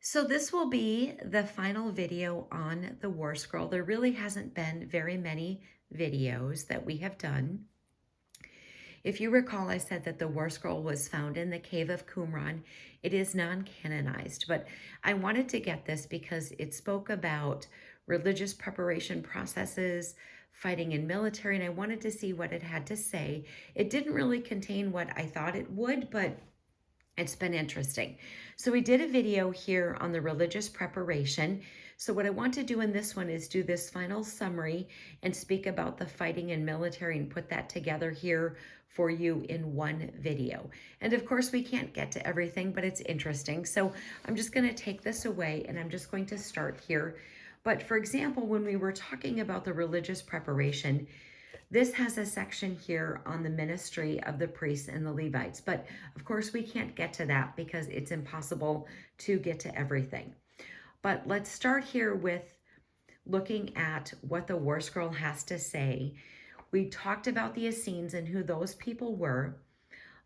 So this will be the final video on the War Scroll. There really hasn't been very many videos that we have done. If you recall, I said that the War Scroll was found in the Cave of Qumran. It is non-canonized, but I wanted to get this because it spoke about religious preparation processes, fighting in military, and I wanted to see what it had to say. It didn't really contain what I thought it would, but it's been interesting. So we did a video here on the religious preparation. So what I want to do in this one is do this final summary and speak about the fighting and military and put that together here for you in one video. And of course we can't get to everything, but it's interesting. So I'm just going to take this away and I'm just going to start here. But for example, when we were talking about the religious preparation, this has a section here on the ministry of the priests and the Levites, but of course we can't get to that because it's impossible to get to everything. But let's start here with looking at what the War Scroll has to say. We talked about the Essenes and who those people were,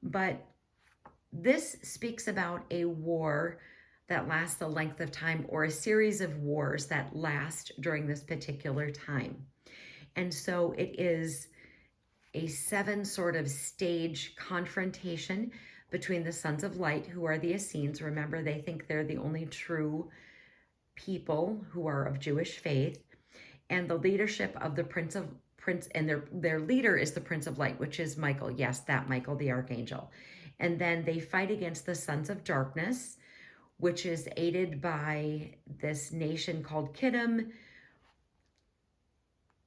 but this speaks about a war that lasts the length of time or a series of wars that last during this particular time. And so it is a 7 sort of stage confrontation between the sons of light, who are the Essenes. Remember, they think they're the only true people who are of Jewish faith, and the leadership of the prince, and their leader is the Prince of Light, which is Michael. Yes, that Michael the Archangel. And then they fight against the sons of darkness, which is aided by this nation called Kittim,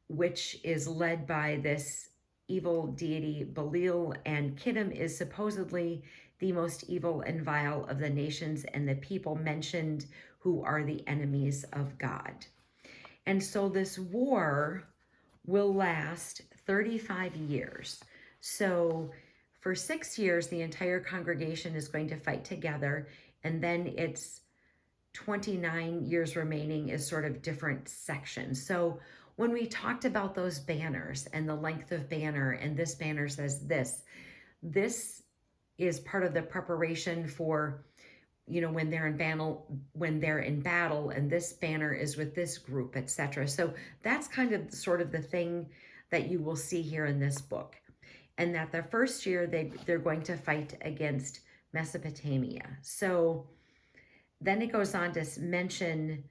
which is led by this evil deity Belial, and Kittim is supposedly the most evil and vile of the nations and the people mentioned who are the enemies of God. And so this war will last 35 years. So for 6 years, the entire congregation is going to fight together, and then it's 29 years remaining is sort of different sections. So when we talked about those banners and the length of banner, and this banner says this is part of the preparation for, when they're in battle, and this banner is with this group, etc. So that's kind of sort of the thing that you will see here in this book. And that the first year they're going to fight against Mesopotamia. So then it goes on to mention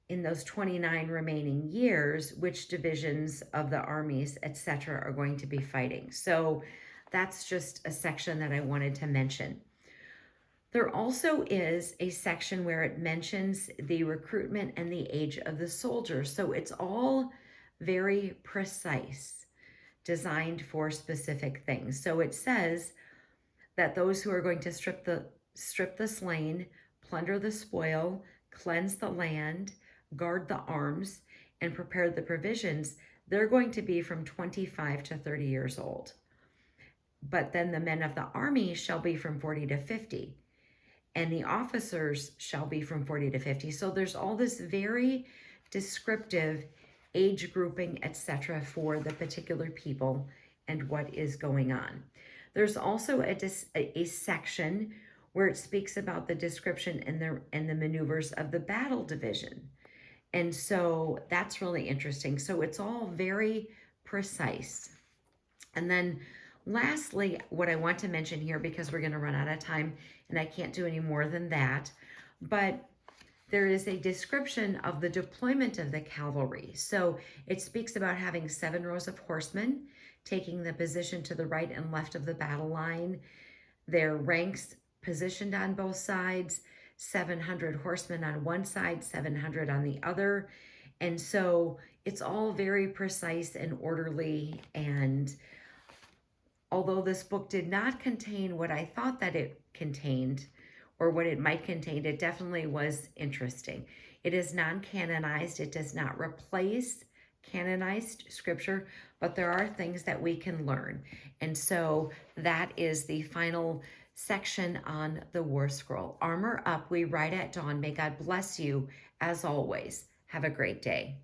in those 29 remaining years, which divisions of the armies, etc., are going to be fighting. So that's just a section that I wanted to mention. There also is a section where it mentions the recruitment and the age of the soldiers. So it's all very precise, designed for specific things. So it says that those who are going to strip the slain, plunder the spoil, cleanse the land, guard the arms, and prepare the provisions, they're going to be from 25 to 30 years old. But then the men of the army shall be from 40 to 50, and the officers shall be from 40 to 50. So there's all this very descriptive age grouping, etc., for the particular people and what is going on. There's also a section where it speaks about the description and the maneuvers of the battle division. And so that's really interesting. So it's all very precise. And then lastly, what I want to mention here, because we're going to run out of time and I can't do any more than that, but there is a description of the deployment of the cavalry. So it speaks about having 7 rows of horsemen taking the position to the right and left of the battle line, their ranks positioned on both sides, 700 horsemen on one side, 700 on the other. And so it's all very precise and orderly. And although this book did not contain what I thought that it contained or what it might contain, it definitely was interesting. It is non-canonized. It does not replace canonized scripture, but there are things that we can learn. And so that is the final section on the War Scroll. Armor up, we ride at dawn. May God bless you as always. Have a great day.